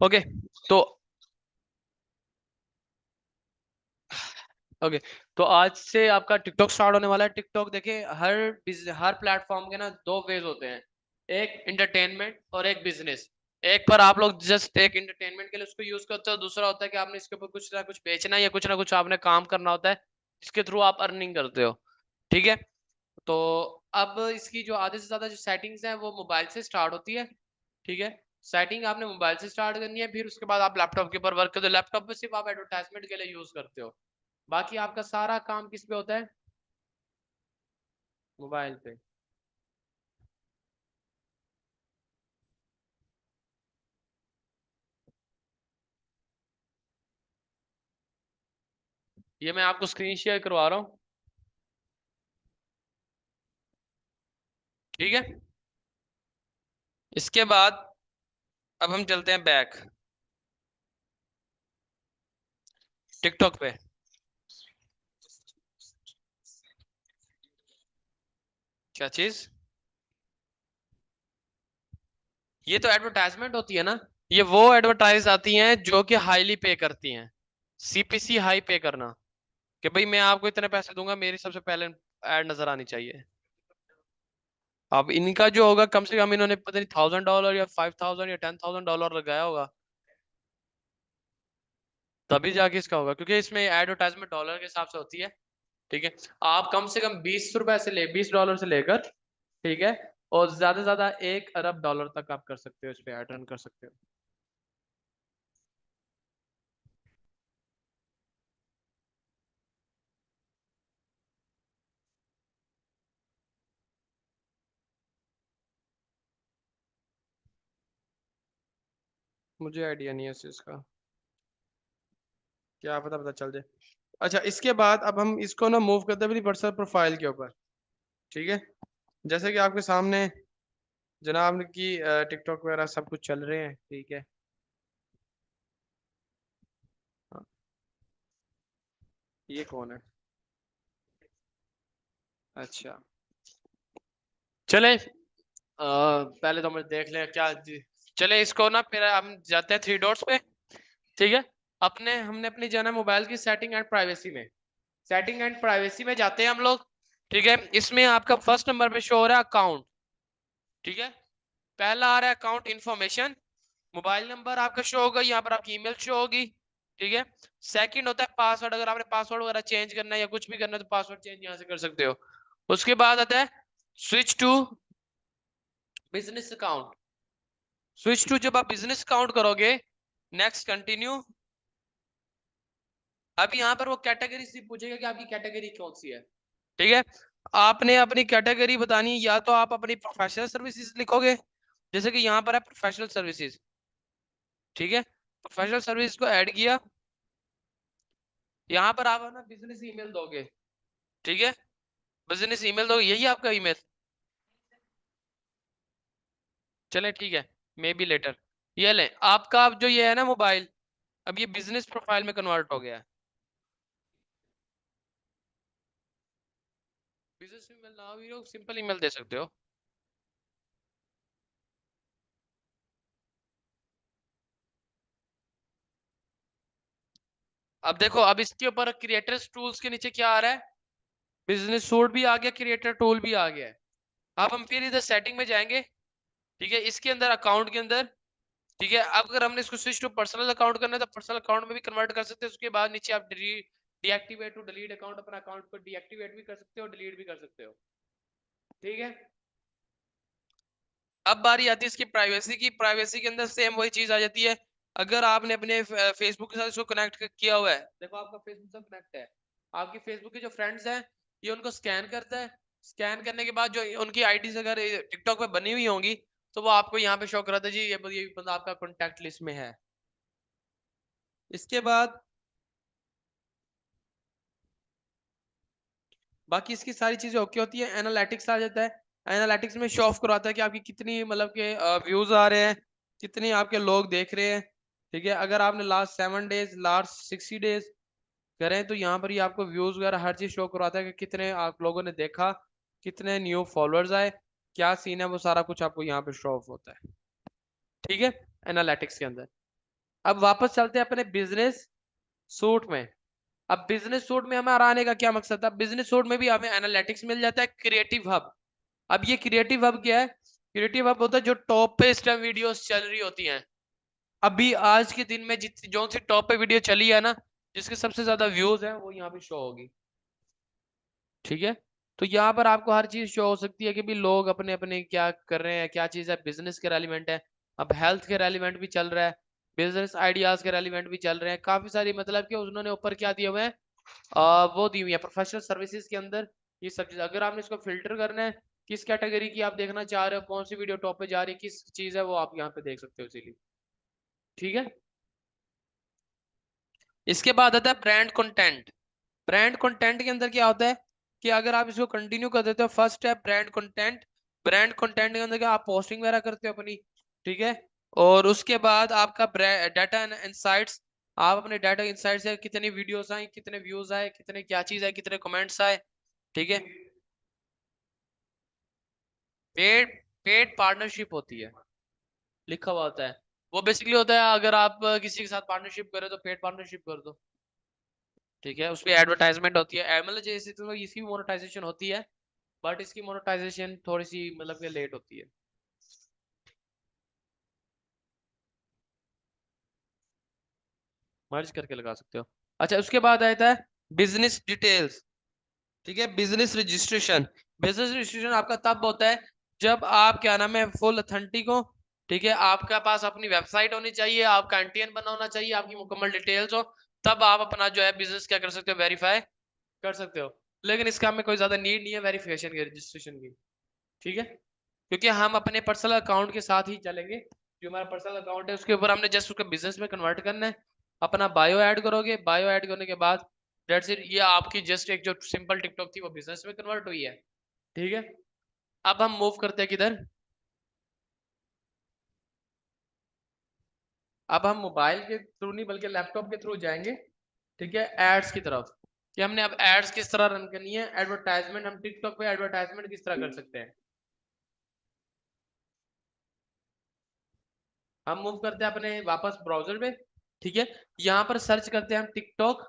Okay तो okay तो आज से आपका टिकटॉक स्टार्ट होने वाला है। टिकटॉक देखिए हर प्लेटफॉर्म के ना दो फेज होते हैं, एक इंटरटेनमेंट और एक बिजनेस। एक पर आप लोग जस्ट एक इंटरटेनमेंट के लिए उसको यूज करते हो, दूसरा होता है कि आपने इसके ऊपर कुछ ना कुछ बेचना है या कुछ ना कुछ आपने काम करना होता है जिसके थ्रू आप अर्निंग करते हो। ठीक है, तो अब इसकी जो आधे से ज्यादा जो सेटिंग्स है वो मोबाइल से स्टार्ट होती है। ठीक है, सेटिंग आपने मोबाइल से स्टार्ट करनी है, फिर उसके बाद आप लैपटॉप के ऊपर वर्क करते हो। लैपटॉप पे सिर्फ आप एडवर्टाइजमेंट के लिए यूज करते हो, बाकी आपका सारा काम किस पे होता है? मोबाइल पे। ये मैं आपको स्क्रीन शेयर करवा रहा हूँ। ठीक है, इसके बाद अब हम चलते हैं बैक टिकटॉक पे। क्या चीज? ये तो एडवर्टाइजमेंट होती है ना, ये वो एडवर्टाइज आती हैं जो कि हाईली पे करती हैं। सीपीसी हाई पे करना, कि भाई मैं आपको इतने पैसे दूंगा, मेरी सबसे पहले ऐड नजर आनी चाहिए। अब इनका जो होगा, कम से कम इन्होंने पता नहीं $1000 या 5000 या $10,000 लगाया होगा, तभी जाके इसका होगा, क्योंकि इसमें एडवर्टाइजमेंट डॉलर के हिसाब से होती है। ठीक है, आप कम से कम $20 से ले $20 से लेकर, ठीक है, और ज्यादा से ज्यादा $1 अरब तक आप कर सकते हो, इस पे ऐड रन कर सकते हो। मुझे आइडिया नहीं है इस चीज का, क्या पता पता चल जाए। अच्छा, इसके बाद अब हम इसको ना मूव करते हैं अपनी पर्सनल प्रोफाइल के ऊपर। ठीक है, जैसे कि आपके सामने जनाब की टिकटॉक वगैरह सब कुछ चल रहे हैं। ठीक है, हाँ, ये कौन है? अच्छा, चले पहले तो मुझे देख ले क्या चले इसको ना, फिर हम जाते हैं थ्री डॉट्स पे। ठीक है, अपने हमने अपनी जाना मोबाइल की सेटिंग एंड प्राइवेसी में। सेटिंग एंड प्राइवेसी में जाते हैं हम लोग। ठीक है, इसमें आपका फर्स्ट नंबर पे शो हो रहा है अकाउंट। ठीक है, पहला आ रहा है अकाउंट इन्फॉर्मेशन। मोबाइल नंबर आपका शो होगा, यहाँ पर आपकी ईमेल शो होगी। ठीक है, सेकंड होता है पासवर्ड। अगर आपने पासवर्ड वगैरह चेंज करना है या कुछ भी करना है तो पासवर्ड चेंज यहाँ से कर सकते हो। उसके बाद आता है switch to business account. Switch to जब आप बिजनेस अकाउंट करोगे, नेक्स्ट कंटिन्यू। अब यहाँ पर वो कैटेगरी से पूछेगा कि आपकी कैटेगरी कौन सी है। ठीक है, आपने अपनी कैटेगरी बतानी है, या तो आप अपनी प्रोफेशनल सर्विसेज लिखोगे, जैसे कि यहाँ पर है प्रोफेशनल सर्विसेज। ठीक है, प्रोफेशनल सर्विस को ऐड किया, यहाँ पर आप अपना बिजनेस ईमेल दोगे। ठीक है, बिजनेस ईमेल दोगे, यही आपका ईमेल। चले ठीक है, मे बी लेटर। ये ले आपका, अब जो ये है ना मोबाइल, अब ये बिजनेस प्रोफाइल में कन्वर्ट हो गया है। बिजनेस ईमेल ना भी लोग सिंपल ईमेल दे सकते हो। अब देखो, अब इसके ऊपर क्रिएटर्स टूल्स के नीचे क्या आ रहा है? बिजनेस सूट भी आ गया, क्रिएटर टूल भी आ गया है। अब हम फिर इधर सेटिंग में जाएंगे। ठीक है, इसके अंदर अकाउंट के अंदर, ठीक है, अब अगर हमने इसको स्विच टू पर्सनल अकाउंट करना है तो पर्सनल अकाउंट में भी कन्वर्ट कर सकते हैं। उसके बाद नीचे आप डीएक्टिवेट टू डिलीट अकाउंट, अपना अकाउंट को डीएक्टिवेट भी कर सकते हो, डिलीट भी कर सकते हो। ठीक है, अब बारी आती है इसकी प्राइवेसी की। प्राइवेसी के अंदर सेम वही चीज आ जाती है। अगर आपने अपने फेसबुक के साथ इसको कनेक्ट किया हुआ है, देखो आपका फेसबुक से कनेक्ट है, आपके फेसबुक के जो फ्रेंड्स हैं ये उनको स्कैन करता है। स्कैन करने के बाद जो उनकी आईडीज अगर टिकटॉक पे बनी हुई होंगी तो वो आपको यहाँ पे शो कराता है, जी ये बंदा आपका कॉन्टैक्ट लिस्ट में है। इसके बाद बाकी इसकी सारी चीजें ओके होती है। एनालिटिक्स आ जाता है। एनालिटिक्स में शो ऑफ करवाता है कि आपकी कितनी मतलब के व्यूज आ रहे हैं, कितने आपके लोग देख रहे हैं। ठीक है, अगर आपने लास्ट 7 डेज, लास्ट 60 डेज करें तो यहाँ पर ही आपको व्यूज वगैरह हर चीज शो करवाता है कि कितने आप लोगों ने देखा, कितने न्यू फॉलोअर्स आए, क्या सीन है, वो सारा कुछ आपको यहाँ पे शो ऑफ होता है। ठीक है, एनालिटिक्स के अंदर। अब वापस चलते हैं अपने बिजनेस सूट में। अब बिजनेस सूट में हमारा आने का क्या मकसद था, बिजनेस सूट में भी हमें एनालिटिक्स मिल जाता है, क्रिएटिव हब। अब ये क्रिएटिव हब क्या है, क्रिएटिव हब होता है जो टॉप पे इस टाइम वीडियोस चल रही होती हैं। अभी आज के दिन में जित जो सी टॉप पे वीडियो चली है ना, जिसके सबसे ज्यादा व्यूज है वो यहाँ पे शो होगी। ठीक है, तो यहाँ पर आपको हर चीज शो हो सकती है कि भी लोग अपने अपने क्या कर रहे हैं, क्या चीज है बिजनेस के रेलिवेंट है। अब हेल्थ के रेलिवेंट भी चल रहा है, बिजनेस आइडियाज के रेलिवेंट भी चल रहे हैं, काफी सारी मतलब कि उन्होंने ऊपर क्या दिए हुए हैं, वो दी हुई है प्रोफेशनल सर्विसेज के अंदर। ये सब चीज अगर आपने इसको फिल्टर करना है, किस कैटेगरी की आप देखना चाह रहे हो, कौन सी वीडियो टॉप पे जा रही है, किस चीज है, वो आप यहाँ पे देख सकते हो इसीलिए। ठीक है, इसके बाद आता है ब्रांड कंटेंट। ब्रांड कंटेंट के अंदर क्या होता है कि अगर आप इसको कंटिन्यू कर देते हो, फर्स्ट है ब्रांड कंटेंट। ब्रांड कंटेंट के अंदर क्या आप पोस्टिंग वगैरह करते हो अपनी। ठीक है, और उसके बाद आपका डाटा एंड इंसाइट्स। आप अपने डाटा इंसाइट से कितनी वीडियोस आए, कितने व्यूज आए, कितने क्या चीज है, कितने कमेंट्स आए। ठीक है, पेड पेड पार्टनरशिप होती है, लिखा हुआ होता है। वो बेसिकली होता है अगर आप किसी के साथ पार्टनरशिप करो तो पेड पार्टनरशिप कर दो। ठीक है, उसमें एडवर्टाइजमेंट होती है, मतलब जैसे तो इसकी मोनेटाइजेशन होती है, बट इसकी मोनेटाइजेशन थोड़ी सी मतलब कि लेट होती है। मर्ज करके लगा सकते हो। अच्छा, उसके बाद आता है बिजनेस डिटेल्स। ठीक है, बिजनेस रजिस्ट्रेशन। बिजनेस रजिस्ट्रेशन आपका तब होता है जब आप क्या नाम है फुल अथेंटिक हो। ठीक है, आपके पास अपनी वेबसाइट होनी चाहिए, आपका एनटीएन बना होना चाहिए, आपकी मुकम्मल डिटेल्स हो, तब आप अपना जो है बिजनेस क्या कर सकते हो, वेरीफाई कर सकते हो। लेकिन इसका हमें कोई ज्यादा नीड नहीं है वेरिफिकेशन की, रजिस्ट्रेशन की। ठीक है, क्योंकि हम अपने पर्सनल अकाउंट के साथ ही चलेंगे। जो हमारा पर्सनल अकाउंट है उसके ऊपर हमने जस्ट उसको बिजनेस में कन्वर्ट करना है। अपना बायो ऐड करोगे, बायो ऐड करने के बाद दैट्स इट, ये आपकी जस्ट एक जो सिंपल टिकटॉक थी वो बिजनेस में कन्वर्ट हुई है। ठीक है, अब हम मूव करते हैं किधर, अब हम मोबाइल के थ्रू नहीं बल्कि लैपटॉप के थ्रू जाएंगे। ठीक है, एड्स की तरफ, कि हमने अब एड्स किस तरह रन करनी है, एडवर्टाइजमेंट हम टिकटॉक पे एडवर्टाइजमेंट किस तरह कर सकते हैं। हम मूव करते हैं अपने वापस ब्राउजर पे। ठीक है, यहाँ पर सर्च करते हैं हम टिकटॉक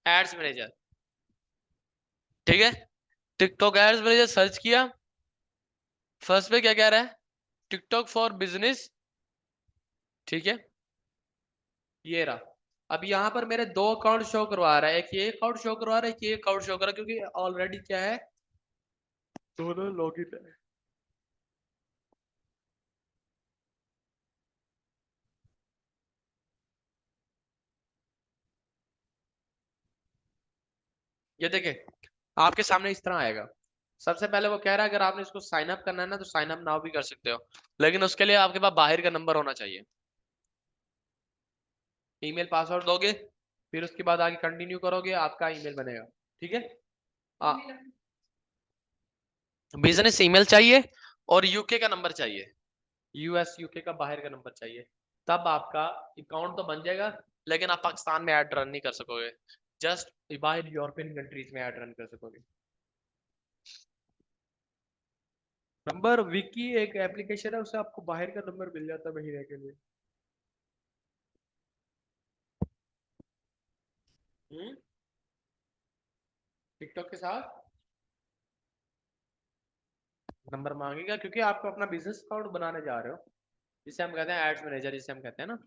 एड्स मैनेजर। ठीक है, टिकटॉक एड्स मैनेजर सर्च किया, फर्स्ट पे क्या कह रहा है, टिकटॉक फॉर बिजनेस। ठीक है, ये रहा। अब यहाँ पर मेरे दो अकाउंट शो करवा रहा है, एक ये अकाउंट शो करवा रहा है, एक ये अकाउंट शो कर रहा है, क्योंकि ऑलरेडी क्या है, दोनों लॉगिन है। ये देखे आपके सामने इस तरह आएगा। सबसे पहले वो कह रहा है अगर आपने इसको साइन अप करना है ना तो साइन अप नाउ भी कर सकते हो, लेकिन उसके लिए आपके पास बाहर का नंबर होना चाहिए। ईमेल पासवर्ड दोगे, फिर उसके बाद आगे कंटिन्यू करोगे, आपका ईमेल बनेगा। ठीक है, बिजनेस ईमेल चाहिए और यूके का नंबर चाहिए, यूएस यूके का बाहर का नंबर चाहिए, तब आपका अकाउंट तो बन जाएगा। लेकिन आप पाकिस्तान में ऐड रन नहीं कर सकोगे, जस्ट बाहर यूरोपियन कंट्रीज में ऐड रन कर सकोगे। नंबर विकी एक एप्लीकेशन है, उससे आपको बाहर का नंबर मिल जाता है महीने के लिए। टिकटॉक के साथ नंबर मांगेगा, क्योंकि आपको अपना बिजनेस अकाउंट बनाने जा रहे हो, जिसे हम कहते हैं एड्स मैनेजर, जिसे हम कहते हैं ना।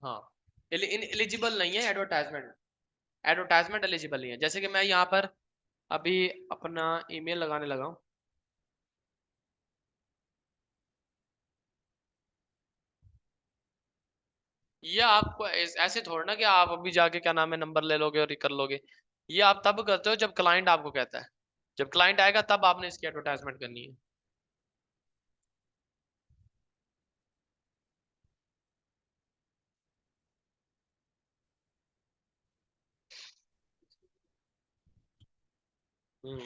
हाँ, एलिजिबल नहीं है एडवर्टाइजमेंट, एडवर्टाइजमेंट एलिजिबल नहीं है। जैसे कि मैं यहाँ पर अभी अपना ईमेल लगाने लगा हूँ। ये आपको ऐसे थोड़ा ना कि आप अभी जाके क्या नाम है नंबर ले लोगे और ये कर लोगे। ये आप तब करते हो जब क्लाइंट आपको कहता है, जब क्लाइंट आएगा तब आपने इसकी एडवर्टाइजमेंट करनी है। हम्म,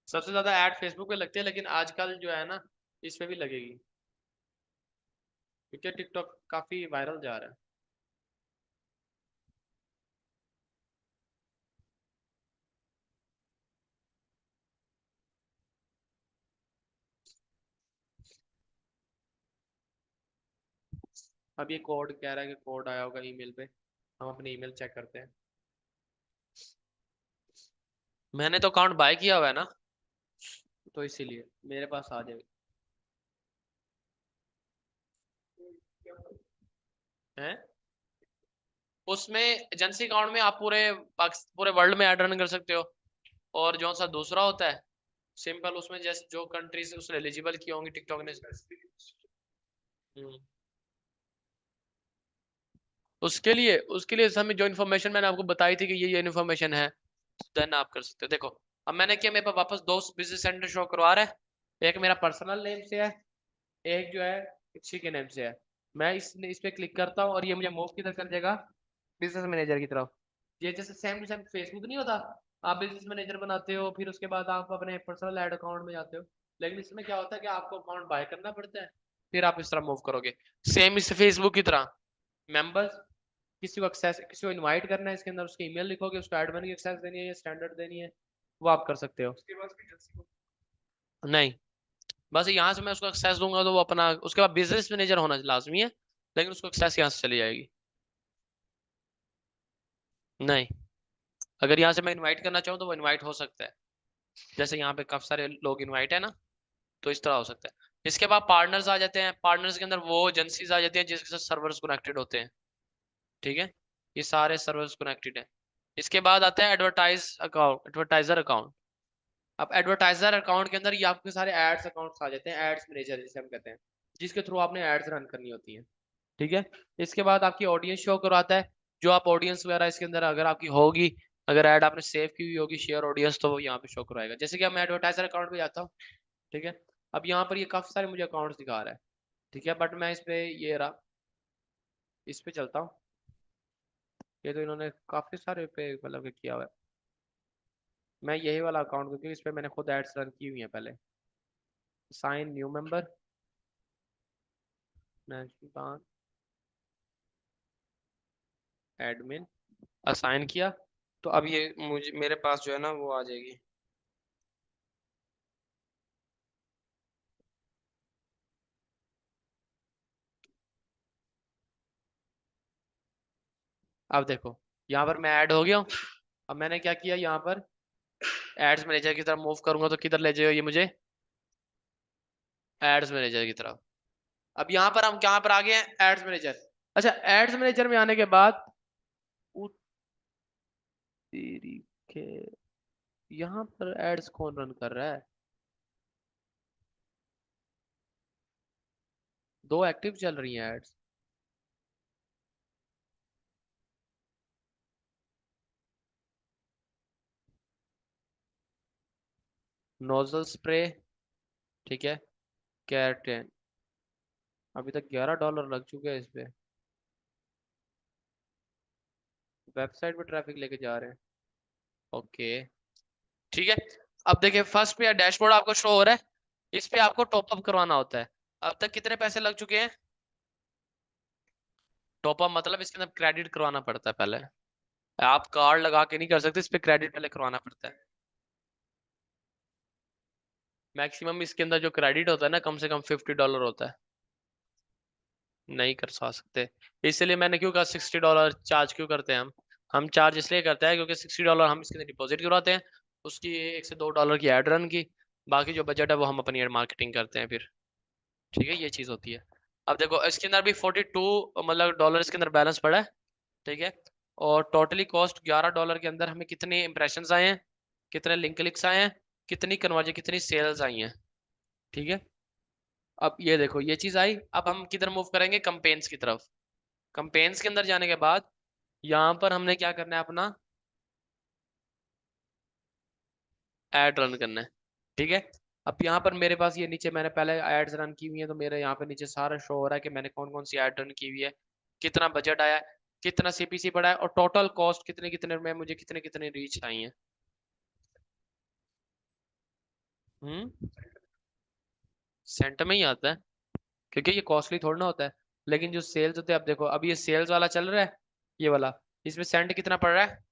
सबसे ज्यादा ऐड फेसबुक पे लगती है, लेकिन आजकल जो है ना इस पे भी लगेगी, क्योंकि टिकटॉक काफी वायरल जा रहा है। अब ये कोड कह रहा है कि कोड आया होगा ईमेल पे, हम अपने ईमेल चेक करते हैं। मैंने तो अकाउंट बाय किया हुआ है ना, तो इसीलिए मेरे पास आ जाएगा। है उसमें एजेंसी अकाउंट में आप पूरे वर्ल्ड में ऐड रन कर सकते हो, और जो सा दूसरा होता है सिंपल, उसमें जैसे जो कंट्रीज उसने एलिजिबल की होंगी टिकटॉक ने। हम्म। उसके लिए हमें जो इन्फॉर्मेशन मैंने आपको बताई थी कि ये इन्फॉर्मेशन है, देन आप कर सकते हो। देखो अब मैंने किया, मेरे पास वापस दो बिजनेस सेंटर शो करवा रहा है, एक मेरा पर्सनल नेम से है, एक जो है इच्छी के नेम से है। मैं इस पे क्लिक करता हूँ और ये मुझे मूव किधर कर देगा, बिजनेस मैनेजर की तरफ। ये जैसे सेम टू सेम फेसबुक नहीं होता, आप बिजनेस मैनेजर बनाते हो फिर उसके बाद आप अपने पर्सनल ऐड अकाउंट में जाते हो, लेकिन इसमें क्या होता है कि आपको अकाउंट बाय करना पड़ता है, फिर आप इस तरह मूव करोगे। सेम इस फेसबुक की तरह मेंबर्स, किसी को एक्सेस, किसी को इनवाइट करना है इसके अंदर, उसकी ईमेल लिखोगे, उसको एडमिन की एक्सेस देनी है या स्टैंडर्ड देनी है, वो आप कर सकते हो। नहीं, बस यहाँ से मैं उसको एक्सेस दूंगा तो वो अपना, उसके बाद बिजनेस मैनेजर होना लाजमी है, लेकिन उसको एक्सेस यहाँ से चली जाएगी। नहीं, अगर यहाँ से मैं इनवाइट करना चाहूँ तो वो इनवाइट हो सकता है, जैसे यहाँ पे काफी सारे लोग इनवाइट है ना, तो इस तरह हो सकता है। इसके बाद पार्टनर्स आ जाते हैं, पार्टनर्स के अंदर वो एजेंसीज आ जाती हैं जिसके साथ सर्वर्स कनेक्टेड होते हैं। ठीक है, ये सारे सर्वर्स कनेक्टेड है। इसके बाद आता है एडवर्टाइज अकाउंट, एडवर्टाइजर अकाउंट। अब एडवर्टाइजर अकाउंट के अंदर ये आपके सारे एड्स अकाउंट्स आ जाते हैं, एड्स मैनेजर जिसे हम कहते हैं, जिसके थ्रू आपने एड्स रन करनी होती हैं। ठीक है, इसके बाद आपकी ऑडियंस शो करवाता है, जो आप ऑडियंस वगैरह इसके अंदर अगर आपकी होगी, अगर ऐड आपने सेव की हुई होगी शेयर ऑडियंस, तो वो यहाँ पे शो करवाएगा। जैसे कि अब मैं एडवर्टाइजर अकाउंट पे जाता हूँ, ठीक है, अब यहाँ पर ये काफी सारे मुझे अकाउंट्स दिखा रहा है, ठीक है, बट मैं इस पे ये रहा, इस पे चलता हूँ। ये तो इन्होंने काफी सारे पे मतलब कि किया हुआ है। मैं यही वाला अकाउंट, क्योंकि इस पे मैंने खुद एड्स रन की हुई है पहले। Sign new member, national admin, assign किया, तो अब ये मुझे मेरे पास जो है ना वो आ जाएगी। अब देखो यहाँ पर मैं ऐड हो गया हूँ। अब मैंने क्या किया, यहाँ पर एड्स मैनेजर की तरफ मूव करूंगा तो किधर ले जाएगा ये मुझे, एड्स मैनेजर की तरफ। अब यहाँ पर हम कहाँ पर आ गए हैं, एड्स मैनेजर। अच्छा, एड्स मैनेजर में आने के बाद उ- तेरी के यहाँ पर एड्स कौन रन कर रहा है, दो एक्टिव चल रही हैं एड्स। नोजल स्प्रे, ठीक है, कैरटेन, अभी तक $11 लग चुके हैं इस पे, वेबसाइट पे ट्रैफिक लेके जा रहे हैं। ओके, ठीक है। अब देखिए फर्स्ट पे डैशबोर्ड आपको शो हो रहा है, इस पे आपको टॉपअप करवाना होता है। अब तक कितने पैसे लग चुके हैं, टॉपअप मतलब इसके अंदर क्रेडिट करवाना पड़ता है पहले, आप कार्ड लगा के नहीं कर सकते, इस पे क्रेडिट पहले करवाना पड़ता है। मैक्सिमम इसके अंदर जो क्रेडिट होता है ना, कम से कम $50 होता है, नहीं कर सकते। इसलिए मैंने क्यों कहा $60 चार्ज क्यों करते हैं हम चार्ज इसलिए करते हैं क्योंकि $60 हम इसके अंदर डिपॉजिट करवाते हैं, उसकी $1 से $2 की एड रन की, बाकी जो बजट है वो हम अपनी एड मार्केटिंग करते हैं फिर। ठीक है, ये चीज होती है। अब देखो इसके अंदर भी 42 मतलब डॉलर इसके अंदर बैलेंस पड़ा है, ठीक है, और टोटली कॉस्ट $11 के अंदर हमें कितने इंप्रेशन आए हैं, कितने लिंक क्लिक्स आए हैं, कितनी कन्वर्जन, कितनी सेल्स आई हैं। ठीक है, अब ये देखो ये चीज आई, अब हम किधर मूव करेंगे, कंपेन्स की तरफ। कंपेन्स के अंदर जाने के बाद यहाँ पर हमने क्या करना है, अपना एड रन करना है। ठीक है, अब यहाँ पर मेरे पास ये नीचे मैंने पहले एड्स रन की हुई है, तो मेरे यहाँ पे नीचे सारा शो हो रहा है कि मैंने कौन कौन सी एड रन की हुई है, कितना बजट आया है, कितना सीपीसी पड़ा है, और टोटल कॉस्ट कितने कितने में मुझे कितने कितने रीच आई है। हम्म, सेंट में ही आता है, क्योंकि ये कॉस्टली थोड़ा ना होता है। लेकिन जो सेल्स होते हैं, अब देखो अभी ये सेल्स वाला चल रहा है, ये वाला, इसमें सेंट कितना पड़ रहा है,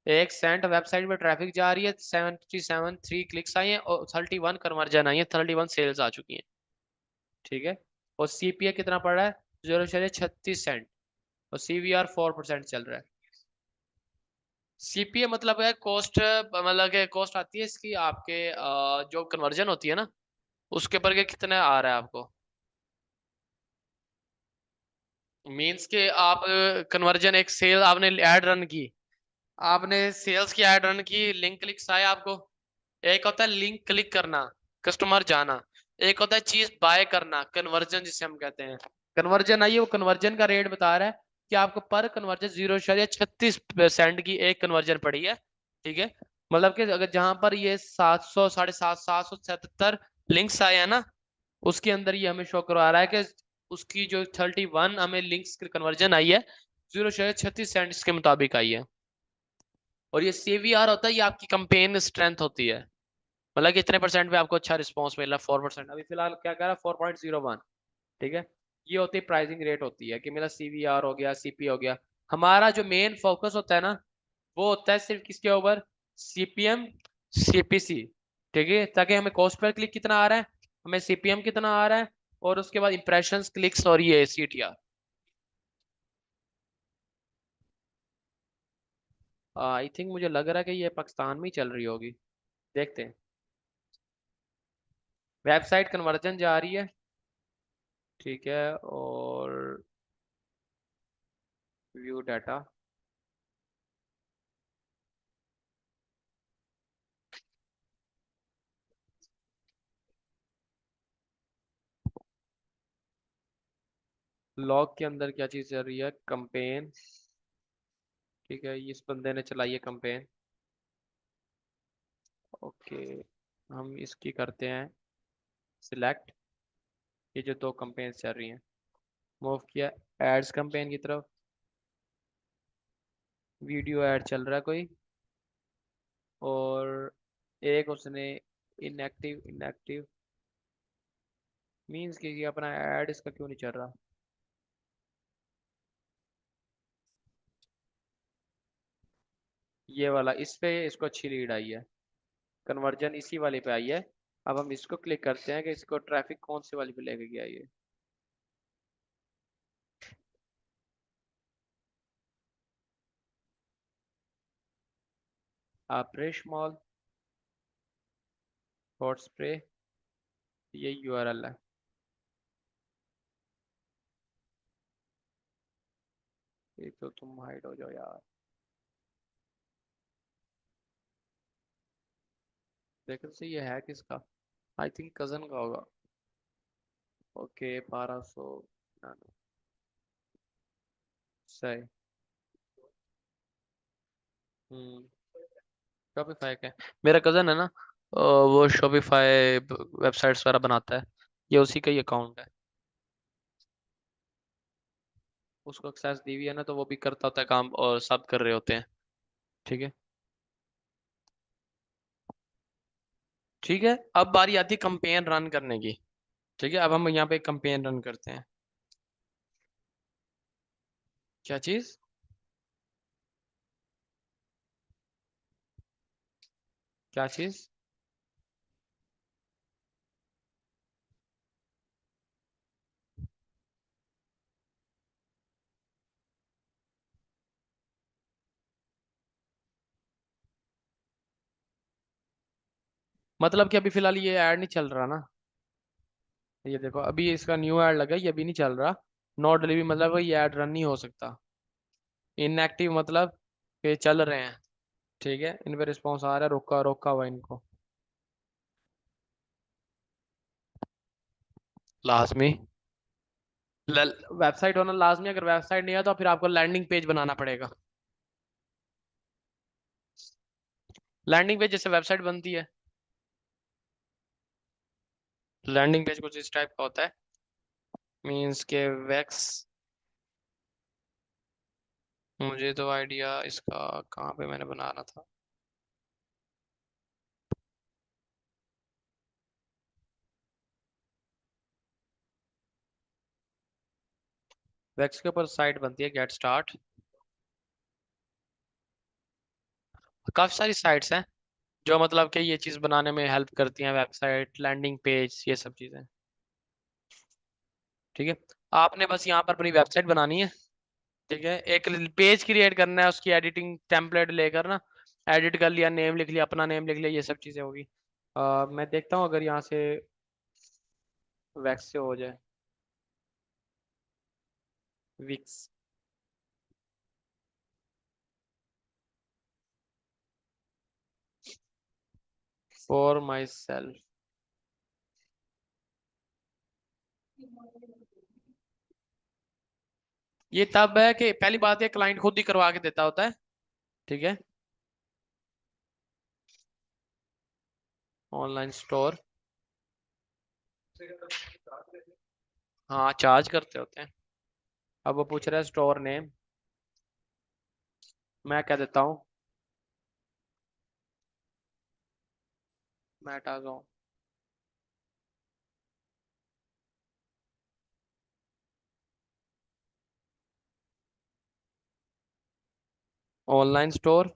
1 सेंट। वेबसाइट पे ट्रैफिक जा रही है, 3 क्लिक्स आई हैं और 31 कन्वर्जन आई है, 31 सेल्स आ चुकी हैं। ठीक है, और सीपीए कितना पड़ रहा है, 0.36 सेंट और CVR 4% चल रहा है। CPA मतलब है कॉस्ट, मतलब के कॉस्ट आती है इसकी आपके जो कन्वर्जन होती है ना उसके ऊपर के कितना आ रहा है आपको, मींस के आप कन्वर्जन, एक सेल आपने ऐड रन की, आपने सेल्स की ऐड रन की, लिंक क्लिक्स आए आपको। एक होता है लिंक क्लिक करना, कस्टमर जाना, एक होता है चीज बाय करना, कन्वर्जन जिसे हम कहते हैं। कन्वर्जन आई है, वो कन्वर्जन का रेट बता रहा है कि आपको पर कन्वर्जन 0.36 सेंट की एक कन्वर्जन पड़ी है। ठीक है, मतलब कि अगर जहां पर ये 700 750 777 लिंक्स आए हैं ना, उसके अंदर ये हमें शो करवा रहा है कि उसकी जो 31 हमें लिंक्स की कन्वर्जन आई है 0.36 सेंट के मुताबिक आई है। और ये CVR होता है, ये आपकी कंपेन स्ट्रेंथ होती है, मतलब कि इतने परसेंट पे आपको अच्छा रिस्पॉन्स मिल रहा है, 4%, अभी फिलहाल क्या कह रहा है 4.01। ठीक है, ये होती है प्राइसिंग रेट होती है कि मेरा CVR हो गया, CP हो गया। हमारा जो मेन फोकस होता है ना वो होता है सिर्फ किसके ऊपर, CPM, CPC। ठीक है, ताकि हमें कॉस्ट पर क्लिक कितना आ रहा है, हमें CPM कितना आ रहा है, और उसके बाद इंप्रेशंस, क्लिक्स और ये CTR। आई थिंक मुझे लग रहा है कि ये पाकिस्तान में ही चल रही होगी, देखते हैं। वेबसाइट कन्वर्जन जा रही है, ठीक है, और व्यू डाटा, लॉग के अंदर क्या चीज चल रही है, कंपेन। ठीक है, इस बंदे ने चलाई है कंपेन। ओके, हम इसकी करते हैं सिलेक्ट, ये जो दो कंपेन चल रही हैं, मूव किया एड्स कंपेन की तरफ, वीडियो ऐड चल रहा है कोई, और एक उसने इनएक्टिव, इनएक्टिव मींस कि ये अपना ऐड इसका क्यों नहीं चल रहा। ये वाला इस पे इसको अच्छी लीड आई है, कन्वर्जन इसी वाले पे आई है। अब हम इसको क्लिक करते हैं कि इसको ट्रैफिक कौन सी वाली पे लेके गया ये। आप्रेश मॉल, हॉट स्प्रे, ये URL है। ये तो तुम हाइड हो जाओ यार, देखो से ये है किसका, आई थिंक कजन का होगा। ओके 1200, सही। हम्म, शॉपिफाई का है। मेरा कजन है ना, वो शॉपिफाई वेबसाइट्स वगैरह बनाता है, ये उसी का ही अकाउंट है। उसको एक्सेस दी हुई है ना, तो वो भी करता होता है काम और सब कर रहे होते हैं। ठीक है, ठीक है, अब बारी आती है कंपेन रन करने की। ठीक है, अब हम यहाँ पे कंपेन रन करते हैं। क्या चीज, क्या चीज, मतलब कि अभी फिलहाल ये ऐड नहीं चल रहा ना, ये देखो अभी इसका न्यू ऐड लगा, ये अभी नहीं चल रहा। नॉट डिलीवरी मतलब ये ऐड रन नहीं हो सकता। इनएक्टिव मतलब कि चल रहे हैं। ठीक है, इन पे रिस्पॉन्स आ रहा है, रोका रोका हुआ इनको। लाजमी, वेबसाइट होना लाजमी, अगर वेबसाइट नहीं है तो फिर आपको लैंडिंग पेज बनाना पड़ेगा। लैंडिंग पेज जैसे वेबसाइट बनती है, लैंडिंग पेज कुछ इस टाइप का होता है, मींस के वेक्स, मुझे तो आइडिया इसका कहाँ पे मैंने बनाना था। वेक्स के ऊपर साइट बनती है गेट स्टार्ट, काफी सारी साइट्स हैं जो मतलब कि ये चीज बनाने में हेल्प करती हैं, वेबसाइट, लैंडिंग पेज, ये सब चीजें। ठीक है, आपने बस यहाँ पर अपनी वेबसाइट बनानी है, ठीक है। एक पेज क्रिएट करना है, उसकी एडिटिंग टेम्पलेट लेकर ना एडिट कर लिया, नेम लिख लिया, अपना नेम लिख लिया, ये सब चीजें होगी। मैं देखता हूँ अगर यहाँ से वैक्स से हो जाए। Wix for myself. ये तब है कि पहली बात है क्लाइंट खुद ही करवा के देता होता है, ठीक है। ऑनलाइन स्टोर, हाँ चार्ज करते होते हैं। अब वो पूछ रहा है स्टोर नेम, मैं कह देता हूँ Metazone. Online store,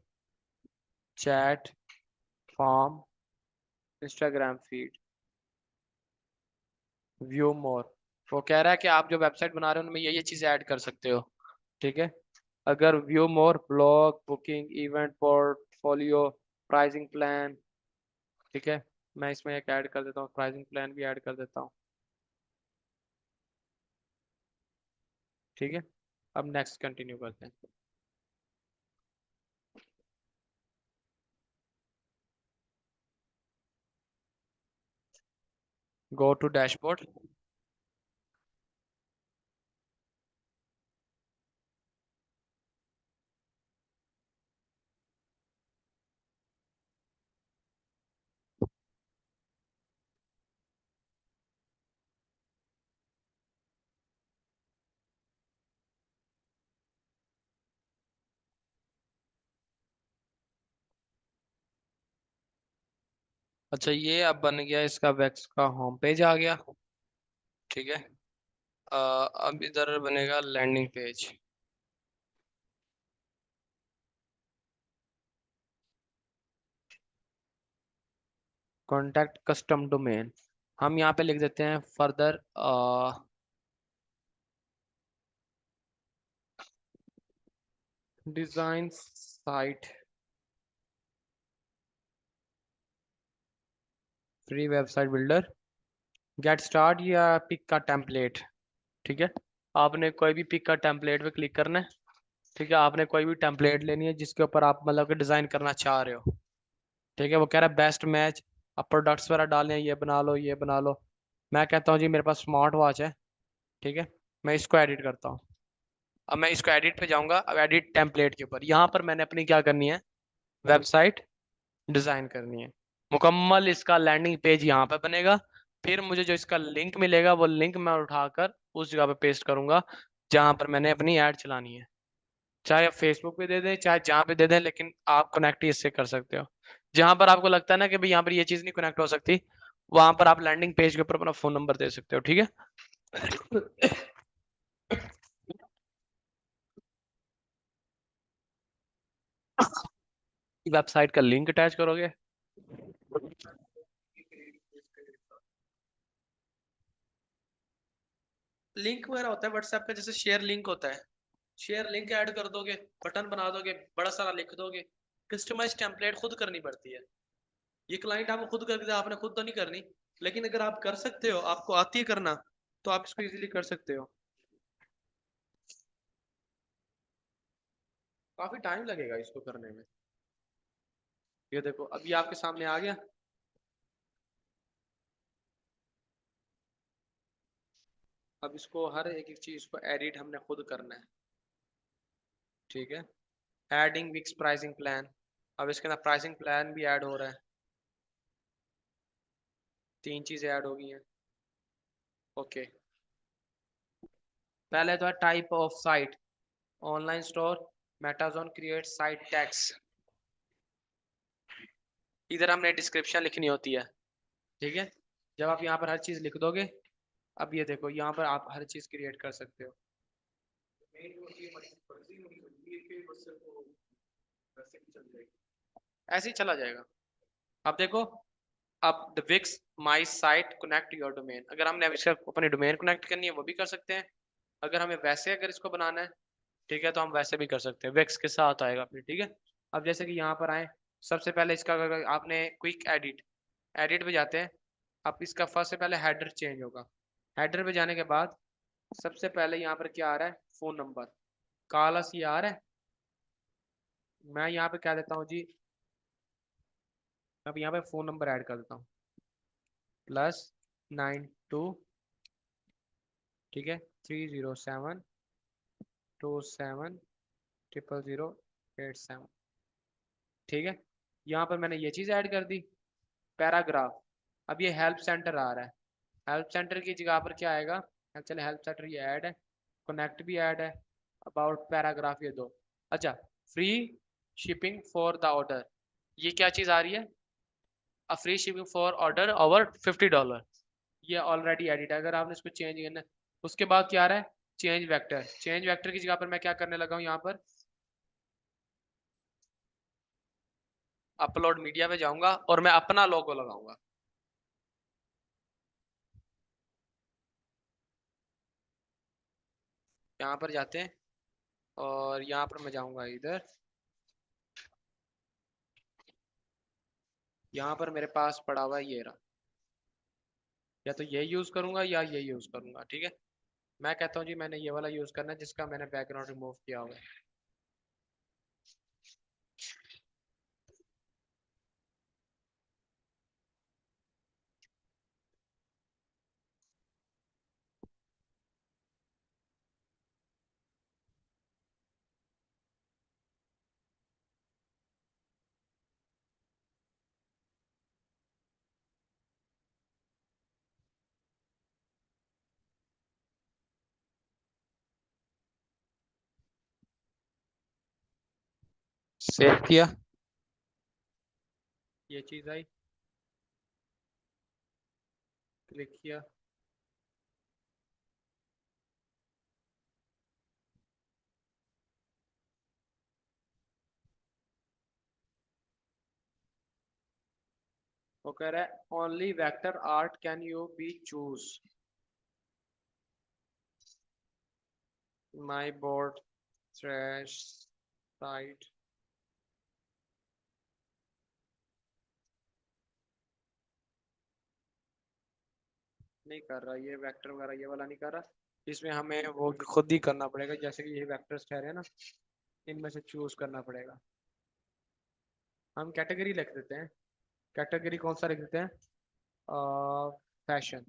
chat, form, Instagram feed, view more. वो कह रहा है कि आप जो वेबसाइट बना रहे हो उनमें ये चीजें ऐड कर सकते हो, ठीक है। अगर व्यू मोर, blog, booking, event, portfolio, pricing plan, ठीक है। मैं इसमें एक ऐड कर देता हूँ, प्राइसिंग प्लान भी ऐड कर देता हूँ, ठीक है। अब नेक्स्ट कंटिन्यू करते हैं। Go to dashboard. अच्छा ये अब बन गया इसका वेक्स का होम पेज आ गया, ठीक है। अब इधर बनेगा landing page. Contact custom domain, हम यहाँ पे लिख देते हैं further design site free website builder, get start या पिक का टेम्पलेट, ठीक है। आपने कोई भी पिक का टेम्पलेट पे क्लिक करना है, ठीक है। आपने कोई भी टेम्पलेट लेनी है जिसके ऊपर आप मतलब कि डिजाइन करना चाह रहे हो, ठीक है। वो कह रहा है बेस्ट मैच, अब प्रोडक्ट्स वगैरह डालने हैं, ये बना लो ये बना लो। मैं कहता हूँ जी मेरे पास स्मार्ट वॉच है, ठीक है। मैं इसको एडिट करता हूँ। अब मैं इसको एडिट पे जाऊंगा, अब एडिट टेम्पलेट के ऊपर यहाँ पर मैंने अपनी क्या करनी है, वेबसाइट डिजाइन करनी है। मुकम्मल इसका लैंडिंग पेज यहाँ पे बनेगा। फिर मुझे जो इसका लिंक मिलेगा वो लिंक मैं उठाकर उस जगह पे पेस्ट करूंगा जहां पर मैंने अपनी ऐड चलानी है। चाहे आप फेसबुक पे दे दें चाहे जहाँ पे दे दें, लेकिन आप कनेक्ट ही इससे कर सकते हो। जहां पर आपको लगता है ना कि भाई यहाँ पर ये चीज नहीं कनेक्ट हो सकती, वहां पर आप लैंडिंग पेज के ऊपर अपना फोन नंबर दे सकते हो, ठीक है। वेबसाइट का लिंक अटैच करोगे। लिंक वगैरह होता है व्हाट्सएप पे, जैसे शेयर लिंक होता है, शेयर लिंक ऐड कर दोगे, बटन बना दोगे, बड़ा सारा लिख दोगे। कस्टमाइज टेम्पलेट खुद करनी पड़ती है, ये क्लाइंट आपको खुद करके दे, आपने खुद तो नहीं करनी। लेकिन अगर आप कर सकते हो, आपको आती है करना, तो आप इसको इजीली कर सकते हो। काफी टाइम लगेगा इसको करने में। ये देखो अभी आपके सामने आ गया। अब इसको हर एक चीज को एडिट हमने खुद करना है, ठीक है। एडिंग विक्स प्राइसिंग प्लान, अब इसके अंदर प्राइसिंग प्लान भी ऐड हो रहा है। तीन चीजें ऐड हो गई हैं, ओके। पहले तो है type of site, online store, Metazone create site tags. इधर हमने डिस्क्रिप्शन लिखनी होती है, ठीक है। जब आप यहाँ पर हर चीज लिख दोगे, अब ये देखो यहाँ पर आप हर चीज क्रिएट कर सकते हो। ऐसे ही चला जाएगा। अब देखो, अब the Wix my site connect your domain, अगर हमने अब इसका अपनी डोमेन कनेक्ट करनी है वो भी कर सकते हैं। अगर हमें वैसे अगर इसको बनाना है, ठीक है, तो हम वैसे भी कर सकते हैं, वेक्स के साथ आएगा फिर, ठीक है। अब जैसे कि यहाँ पर आए, सबसे पहले इसका अगर आपने क्विक एडिट, एडिट पे जाते हैं। अब इसका फर्स्ट से पहले हेडर चेंज होगा। हेडर पे जाने के बाद सबसे पहले यहाँ पर क्या आ रहा है, फोन नंबर, कालस ये आ रहा है। मैं यहाँ पे क्या देता हूँ जी, अब यहाँ पे फोन नंबर ऐड कर देता हूँ, +92, ठीक है, 307270087, ठीक है। यहाँ पर मैंने ये चीज़ ऐड कर दी। पैराग्राफ, अब ये हेल्प सेंटर आ रहा है, हेल्प सेंटर की जगह पर क्या आएगा, चले हेल्प सेंटर ये ऐड है, कनेक्ट भी ऐड है, अबाउट पैराग्राफ ये दो। अच्छा, free shipping for the order, ये क्या चीज़ आ रही है, a free shipping for order over $50, ये ऑलरेडी एडिट है। अगर आपने इसको चेंज करना है, उसके बाद क्या आ रहा है, चेंज वेक्टर, चेंज वेक्टर की जगह पर मैं क्या करने लगा हूँ, यहाँ पर अपलोड मीडिया पे जाऊंगा और मैं अपना लोगो लगाऊंगा। यहाँ पर जाते हैं और यहाँ पर मैं जाऊंगा इधर, यहाँ पर मेरे पास पड़ा हुआ है ये रहा, या तो ये यूज करूंगा या ये यूज करूंगा, ठीक है। मैं कहता हूँ जी मैंने ये वाला यूज करना है जिसका मैंने बैकग्राउंड रिमूव किया हुआ है। सेव किया, ये चीज आई, क्लिक किया, वो कह रहा है only vector art can you be choose, my board trash site, नहीं कर रहा ये वेक्टर वगैरह, ये वाला नहीं कर रहा। इसमें हमें वो खुद ही करना पड़ेगा, जैसे कि ये वेक्टर्स ठहरे हैं ना, इनमें से चूज करना पड़ेगा। हम कैटेगरी लिख देते हैं, कैटेगरी कौन सा लिख देते हैं, फैशन,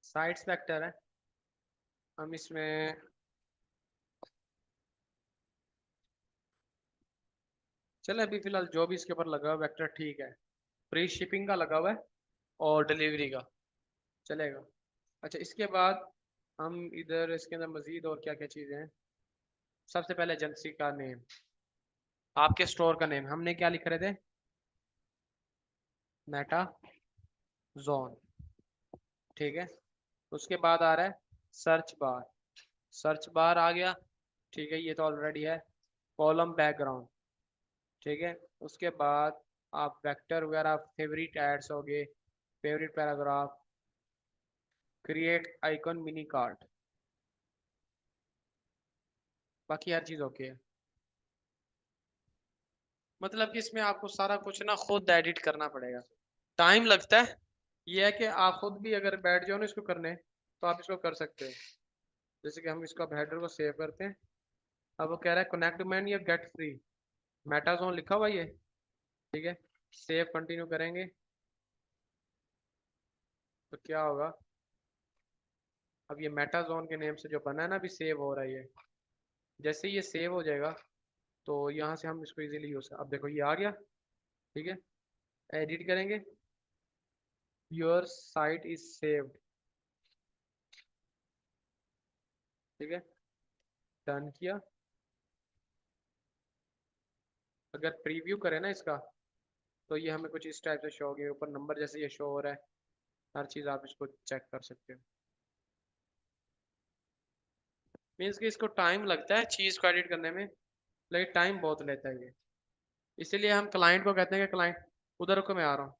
साइट्स वेक्टर है। हम इसमें चले अभी फिलहाल जो भी इसके ऊपर लगा हुआ वेक्टर ठीक है, फ्री शिपिंग का लगा हुआ है और डिलीवरी का चलेगा। अच्छा, इसके बाद हम इधर इसके अंदर मजीद और क्या क्या चीज़ें हैं, सबसे पहले एजेंसी का नेम, आपके स्टोर का नेम हमने क्या लिख रहे थे, मेटा जोन, ठीक है। उसके बाद आ रहा है सर्च बार, सर्च बार आ गया, ठीक है, ये तो ऑलरेडी है। कॉलम बैकग्राउंड, ठीक है। उसके बाद आप वेक्टर वगैरह, फेवरेट एड्स हो गए, favourite paragraph, create icon mini cart, बाकी हर चीज़ ओके है। मतलब कि इसमें आपको सारा कुछ ना खुद एडिट करना पड़ेगा, टाइम लगता है। ये है कि आप खुद भी अगर बैठ जाओ ना इसको करने, तो आप इसको कर सकते हो। जैसे कि हम इसको अब हेडर को सेव करते हैं। अब वो कह रहा है कनेक्ट मैन या गेट फ्री, मेटाजोन लिखा हुआ ये, ठीक है। सेव कंटिन्यू करेंगे तो क्या होगा, अब ये मेटाजोन के नेम से जो बना है ना, अभी सेव हो रहा है ये। जैसे ये सेव हो जाएगा तो यहाँ से हम इसको इजीली यूज, अब देखो ये आ गया, ठीक है। एडिट करेंगे, योर साइट इज सेव्ड, ठीक है, डन किया। अगर प्रीव्यू करें ना इसका, तो ये हमें कुछ इस टाइप से शो होगी, ऊपर नंबर जैसे ये शो हो रहा है, हर चीज़ आप इसको चेक कर सकते हो। मीन्स कि इसको टाइम लगता है चीज़ को एडिट करने में, लेकिन टाइम बहुत लेता है ये। इसीलिए हम क्लाइंट को कहते हैं कि क्लाइंट, उधर रुको मैं आ रहा हूँ,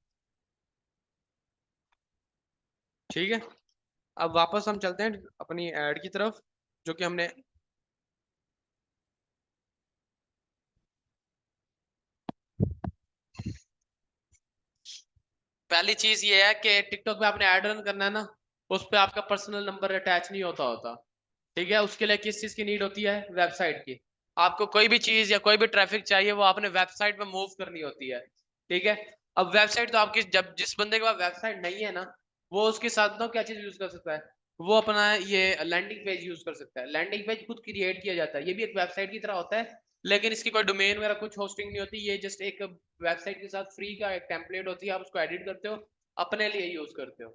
ठीक है। अब वापस हम चलते हैं अपनी ऐड की तरफ, जो कि हमने पहली चीज ये है कि टिकटॉक पे आपने ऐड रन करना है ना, उस पर आपका पर्सनल नंबर अटैच नहीं होता, ठीक है। उसके लिए किस चीज की नीड होती है, वेबसाइट की। आपको कोई भी चीज या कोई भी ट्रैफिक चाहिए वो आपने वेबसाइट पे मूव करनी होती है, ठीक है। अब वेबसाइट तो आपकी, जब जिस बंदे के पास वेबसाइट नहीं है ना, वो उसके साथ तो क्या चीज यूज कर सकता है, वो अपना ये लैंडिंग पेज यूज कर सकता है। लैंडिंग पेज खुद क्रिएट किया जाता है, ये भी एक वेबसाइट की तरह होता है, लेकिन इसकी कोई डोमेन वगैरह कुछ होस्टिंग नहीं होती, ये जस्ट एक वेबसाइट के साथ फ्री का एक टेम्पलेट होती है, आप उसको एडिट करते हो, अपने लिए यूज करते हो,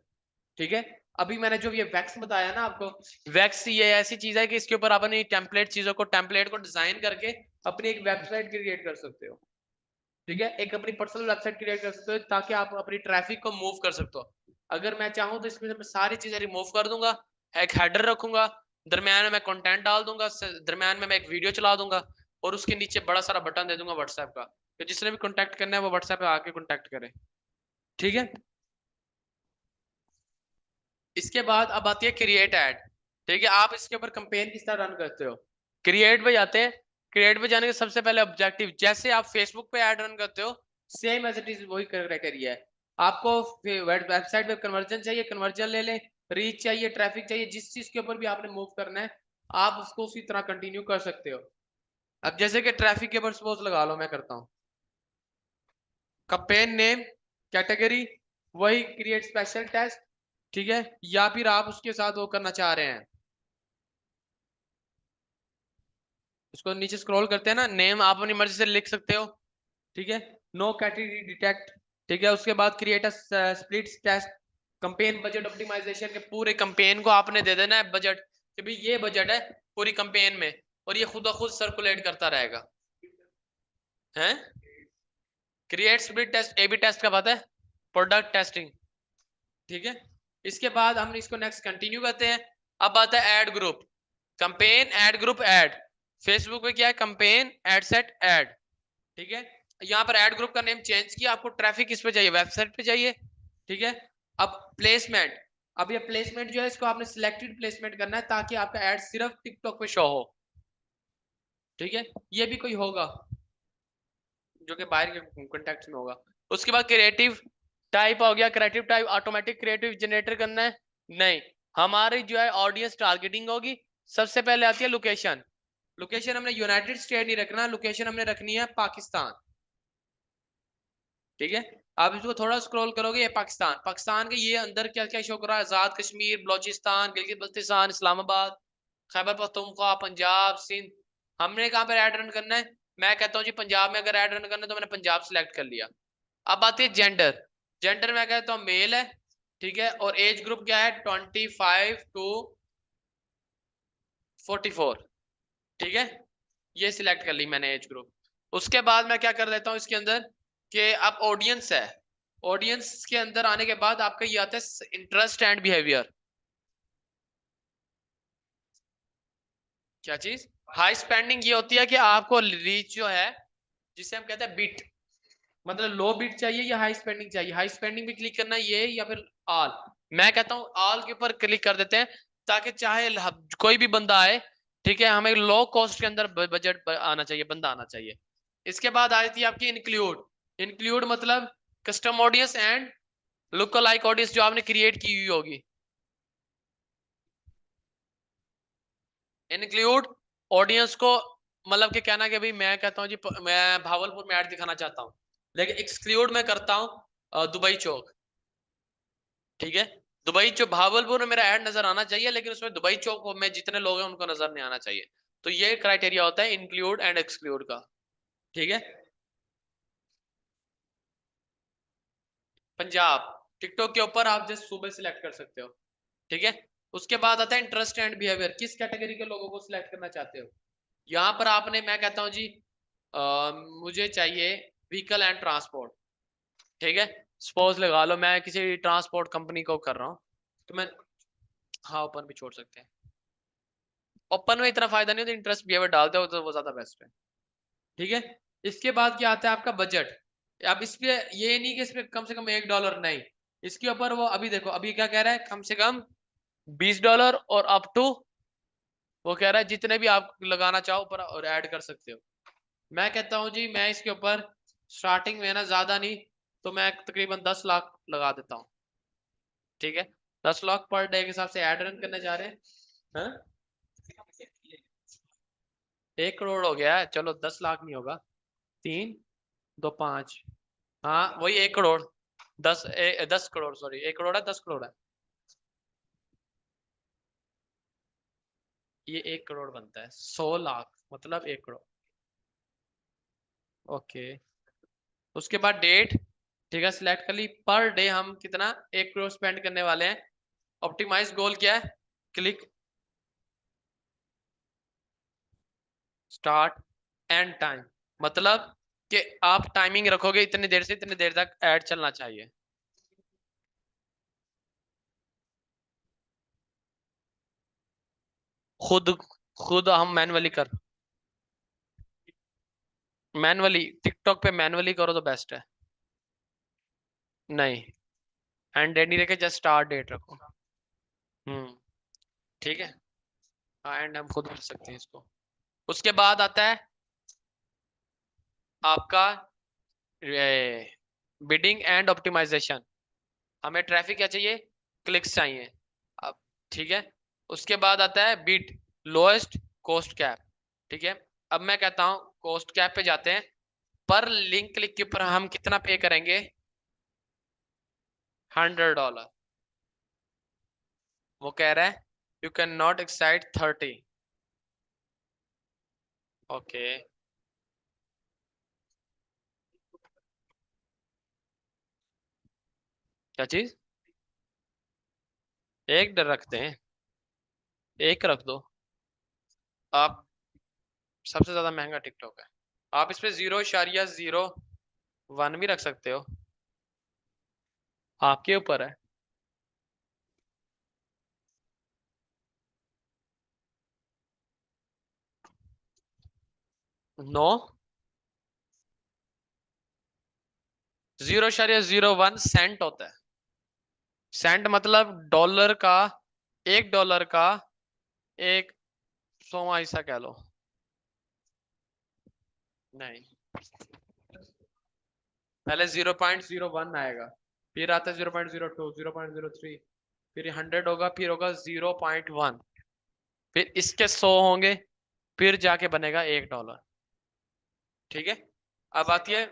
ठीक है। अभी मैंने जो ये वैक्स बताया ना आपको, वैक्स ये ऐसी चीज है कि इसके ऊपर आप अपनी टेम्पलेट को डिजाइन करके अपनी एक वेबसाइट क्रिएट कर सकते हो, ठीक है। एक अपनी पर्सनल वेबसाइट क्रिएट कर सकते हो ताकि आप अपनी ट्रैफिक को मूव कर सकते हो। अगर मैं चाहूँ तो इसमें मैं सारी चीजें रिमूव कर दूंगा, एक हेडर रखूंगा, दरम्यान में मैं कंटेंट डाल दूंगा, दरम्यान में मैं एक वीडियो चला दूंगा, और उसके नीचे बड़ा सारा बटन दे दूंगा व्हाट्सएप का, तो जिसने भी कॉन्टैक्ट करना है वो व्हाट्सएप पे आके कॉन्टैक्ट करे, ठीक है। इसके बाद अब आती है क्रिएट ऐड, ठीक है। आप इसके ऊपर कंपेन किस तरह रन करते हो, क्रिएट पे जाते हैं। क्रिएट पे जाने के सबसे पहले ऑब्जेक्टिव, जैसे आप फेसबुक पे ऐड रन करते हो, सेम एज इट इज वही क्राइटेरिया है। आपको वेबसाइट पे कन्वर्जन चाहिए, कन्वर्जन ले लें, रीच चाहिए, ट्रैफिक चाहिए, जिस चीज के ऊपर भी आपने मूव करना है, आप उसको उसी तरह कंटिन्यू कर सकते हो। अब जैसे कि ट्रैफिक के ऊपर सपोज लगा लो, मैं करता हूँ कंपेन नेम, कैटेगरी, वही क्रिएट स्पेशल टेस्ट, ठीक है। या फिर आप उसके साथ वो करना चाह रहे हैं, उसको नीचे स्क्रॉल करते हैं ना, नेम आप अपनी मर्जी से लिख सकते हो, ठीक है। नो कैटेगरी डिटेक्ट, ठीक है। उसके बाद create a split test campaign budget optimisation के, पूरे कंपेन को आपने दे देना है बजट, कि भाई ये बजट है पूरी कंपेन में, और ये खुद ब खुद सर्कुलेट करता रहेगा, हैं। Create split test, A B test का पता है, प्रोडक्ट टेस्टिंग, ठीक है। इसके बाद हम इसको नेक्स्ट कंटिन्यू करते हैं। अब आता है add group, campaign add group add. Facebook पे क्या है, कंपेन ऐड सेट ऐड, ठीक है। यहाँ पर ऐड ग्रुप का नेम चेंज किया, आपको ट्रैफिक किस पे चाहिए, वेबसाइट पे चाहिए, ठीक है। अब प्लेसमेंट, अब ये प्लेसमेंट जो है इसको आपने सिलेक्टेड प्लेसमेंट करना है ताकि आपका ऐड सिर्फ टिकटॉक पे शो हो, ठीक है। ये भी कोई होगा जो कि बाहर के कॉन्टेक्ट में होगा। उसके बाद क्रिएटिव टाइप हो गया, creative type automatic creative generator करना है, नहीं, हमारी जो है ऑडियंस टारगेटिंग होगी। सबसे पहले आती है लोकेशन, लोकेशन हमने यूनाइटेड स्टेट नहीं रखना, लोकेशन हमने रखनी है पाकिस्तान, ठीक है। आप इसको थोड़ा स्क्रॉल करोगे, ये पाकिस्तान, पाकिस्तान के ये अंदर क्या क्या शो कर रहा है, आजाद कश्मीर, बलोचिस्तान, गिलगित बल्तिस्तान, इस्लामाबाद, खैबर पख्तूनख्वा, पंजाब, सिंध। हमने कहाँ पर ऐड रन करना है, मैं कहता हूँ जी पंजाब में अगर ऐड रन करना है तो मैंने पंजाब सिलेक्ट कर लिया। अब आती है जेंडर, जेंडर मैं कहता हूँ मेल है, ठीक है। और एज ग्रुप क्या है, 25 to 44, ठीक है। ये सिलेक्ट कर ली मैंने एज ग्रुप। उसके बाद मैं क्या कर देता हूँ इसके अंदर, कि अब ऑडियंस है, ऑडियंस के अंदर आने के बाद आपका ये आता है इंटरेस्ट एंड बिहेवियर, क्या चीज, हाई स्पेंडिंग ये होती है कि आपको रीच जो है, जिसे हम कहते हैं बिट, मतलब लो बिट चाहिए या हाई स्पेंडिंग चाहिए, हाई स्पेंडिंग पे क्लिक करना ये, या फिर ऑल। मैं कहता हूँ ऑल के ऊपर क्लिक कर देते हैं, ताकि चाहे कोई भी बंदा आए, ठीक है, हमें लो कॉस्ट के अंदर बजट आना चाहिए, बंदा आना चाहिए। इसके बाद आ जाती है आपकी इंक्लूड, इंक्लूड मतलब custom audience and look like audience जो आपने क्रिएट की हुई होगी। इंक्लूड ऑडियंस को, मतलब कि कहना कि भाई मैं कहता हूँ जी मैं भावलपुर में ऐड दिखाना चाहता हूँ, लेकिन एक्सक्लूड मैं करता हूँ दुबई चौक, ठीक है। दुबई चौक भावलपुर में मेरा ऐड नजर आना चाहिए, लेकिन उसमें दुबई चौक में जितने लोग हैं उनको नजर नहीं आना चाहिए। तो ये क्राइटेरिया होता है इंक्लूड एंड एक्सक्लूड का, ठीक है। पंजाब, टिकटॉक के ऊपर आप जस्ट सूबे सिलेक्ट कर सकते हो, ठीक है। उसके बाद आता है इंटरेस्ट एंड बिहेवियर, किस कैटेगरी के लोगों को सिलेक्ट करना चाहते हो। यहाँ पर आपने, मैं कहता हूँ जी मुझे चाहिए व्हीकल एंड ट्रांसपोर्ट, ठीक है। सपोज लगा लो मैं किसी ट्रांसपोर्ट कंपनी को कर रहा हूँ, तो मैं, हाँ ओपन भी छोड़ सकते हैं, ओपन में इतना फायदा नहीं होता, इंटरेस्ट बिहेवियर डालते हो तो वो ज्यादा बेस्ट है, ठीक है। इसके बाद क्या आता है आपका बजट। अब इस पे ये नहीं कि इस पे कम से कम $1 नहीं, इसके ऊपर वो अभी देखो अभी क्या कह रहा है, कम से कम $20 और अप टू वो कह रहा है जितने भी आप लगाना चाहो ऊपर और ऐड कर सकते हो। मैं कहता हूँ जी मैं इसके ऊपर स्टार्टिंग में ना ज्यादा नहीं तो मैं तकरीबन 10 लाख लगा देता हूँ। ठीक है, 10 लाख पर डे के हिसाब से ऐड रन करने जा रहे हैं। हाँ? 1 करोड़ हो गया है, चलो 10 लाख नहीं होगा, 3 2 5, हाँ वही 1 करोड़, 10 करोड़, सॉरी 1 करोड़ है, 10 करोड़ है, ये 1 करोड़ बनता है, 100 लाख मतलब 1 करोड़। ओके, उसके बाद डेट, ठीक है सिलेक्ट कर ली, पर डे हम कितना 1 करोड़ स्पेंड करने वाले हैं। ऑप्टिमाइज गोल क्या है, क्लिक स्टार्ट एंड टाइम, मतलब कि आप टाइमिंग रखोगे इतनी देर से इतनी देर तक ऐड चलना चाहिए। खुद खुद हम मैनुअली कर, मैनुअली टिकटॉक पे मैनुअली करो तो बेस्ट है। नहीं, एंड डेट नहीं रखे, जस्ट स्टार्ट डेट रखो। ठीक है, हाँ एंड हम खुद कर सकते हैं इसको। उसके बाद आता है आपका बिडिंग एंड ऑप्टिमाइजेशन, हमें ट्रैफिक क्या चाहिए, क्लिक्स चाहिए। अब ठीक है, उसके बाद आता है बिड, लोएस्ट कॉस्ट कैप। ठीक है, अब मैं कहता हूं कॉस्ट कैप पे जाते हैं, पर लिंक क्लिक के ऊपर हम कितना पे करेंगे, $100। वो कह रहा है you can not Exide 30। Okay, क्या चीज, एक डर रखते हैं, एक रख दो आप, सबसे ज्यादा महंगा टिकटॉक है। आप इस पे 0.01 भी रख सकते हो, आपके ऊपर है। नो, 0.01 होता है, सेंट मतलब डॉलर का, $1 का एक 100वां हिस्सा कह लो। नहीं, पहले 0.01 आएगा, फिर आता है 0.02, 0.03, फिर 100 होगा, फिर होगा 0.1, फिर इसके 100 होंगे, फिर जाके बनेगा $1। ठीक है, अब आती है,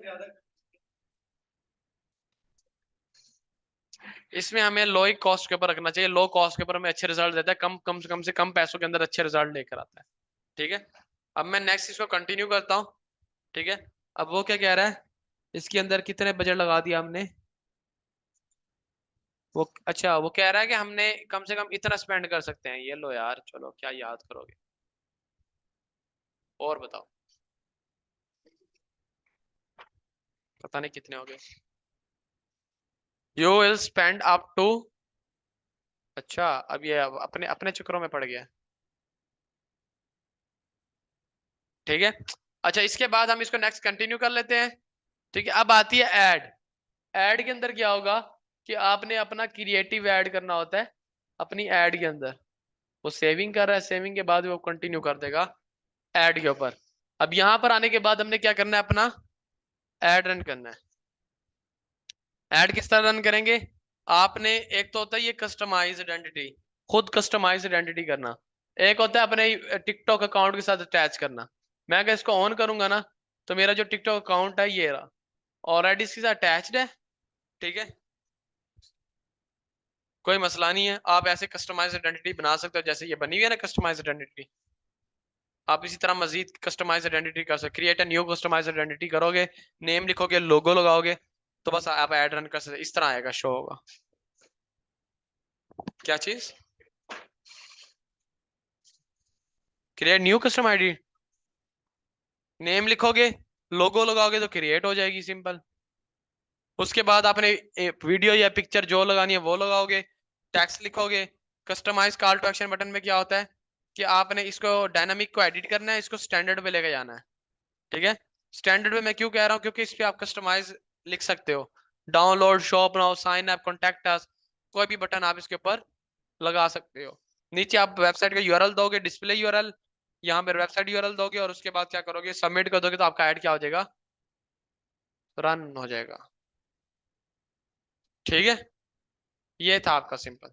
इसमें हमें लो कॉस्ट के ऊपर रखना चाहिए, लो कॉस्ट के ऊपर हमें अच्छे रिजल्ट देता है, कम से कम पैसों के अंदर अच्छे रिजल्ट लेकर आता है। ठीक है, अब मैं नेक्स्ट इसको कंटिन्यू करता हूँ। ठीक है, अब वो क्या कह रहा है, इसके अंदर कितने बजट लगा दिया हमने, वो अच्छा वो कह रहा है कि हमने कम से कम इतना स्पेंड कर सकते हैं, ये लो यार चलो क्या याद करोगे, और बताओ, पता नहीं कितने हो गए, you will spend up to, अच्छा अब ये अपने अपने चक्करों में पड़ गया। ठीक है, अच्छा इसके बाद हम इसको नेक्स्ट कंटिन्यू कर लेते हैं। ठीक है, अब आती है ऐड, ऐड के अंदर क्या होगा कि आपने अपना क्रिएटिव ऐड करना होता है अपनी ऐड के अंदर, वो सेविंग कर रहा है, सेविंग के बाद वो कंटिन्यू कर देगा ऐड के ऊपर। अब यहां पर आने के बाद हमने क्या करना है, अपना ऐड रन करना है। ऐड किस तरह रन करेंगे, आपने एक तो होता है ये कस्टमाइज आइडेंटिटी, खुद कस्टमाइज आइडेंटिटी करना, एक होता है अपने टिकटॉक अकाउंट के साथ अटैच करना। मैं अगर इसको ऑन करूंगा ना तो मेरा जो टिकटॉक अकाउंट है ये रहा, ऑलरेडी इसके साथ अटैच्ड है। ठीक है, कोई मसला नहीं है, आप ऐसे कस्टमाइज आइडेंटिटी बना सकते हो जैसे ये बनी हुई है ना कस्टमाइज आइडेंटिटी। आप इसी तरह मजीद कस्टमाइज आइडेंटिटी कर सकते, create a new customise identity करोगे, नेम लिखोगे, लोगो लगाओगे, तो बस आप ऐड रन कर सकते, इस तरह आएगा, शो होगा। क्या चीज, create new custom ID, name लिखोगे, लोगो लगाओगे तो क्रिएट हो जाएगी, सिंपल। उसके बाद आपने वीडियो या पिक्चर जो लगानी है वो लगाओगे, टेक्स्ट लिखोगे। Customise call to action button में क्या होता है कि आपने इसको डायनामिक को एडिट करना है, इसको स्टैंडर्ड पे लेके जाना है। ठीक है, स्टैंडर्ड पे मैं क्यों कह रहा हूँ, क्योंकि इस पे आप कस्टमाइज लिख सकते हो, download, shop now, sign up, contact us, कोई भी बटन आप इसके ऊपर लगा सकते हो। नीचे आप वेबसाइट का यूआरएल दोगे, डिस्प्ले यूआरएल, यहाँ पे वेबसाइट यूआरएल दोगे और उसके बाद क्या करोगे, सबमिट कर दोगे तो आपका ऐड क्या हो जाएगा, रन हो जाएगा। ठीक है, ये था आपका सिंपल।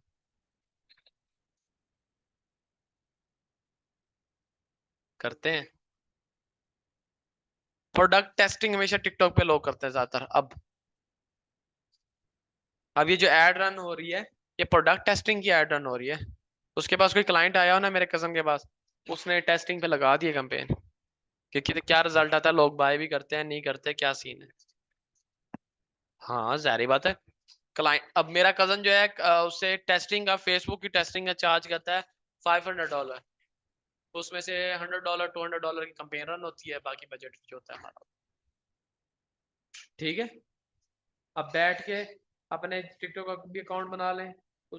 करते हैं प्रोडक्ट टेस्टिंग, हमेशा टिकटॉक पे लोग करते हैं ज्यादातर। अब ये जो एड रन हो रही है, ये प्रोडक्ट टेस्टिंग की एड रन हो रही है। उसके पास कोई क्लाइंट आया हो ना मेरे कजन के पास, उसने टेस्टिंग पे लगा दिया कैंपेन, क्योंकि क्या रिजल्ट आता है, लोग बाय भी करते हैं नहीं करते, क्या सीन है। हाँ जाहिर बात है। क्लाइंट, अब मेरा कजन जो है उससे टेस्टिंग का, फेसबुक की टेस्टिंग का चार्ज करता है $500। उसमें से $100 $200 की कंपेन रन होती है, बाकी बजट जो होता है हमारा। ठीक है, अब बैठ के अपने टिकटॉक का भी अकाउंट बना लें,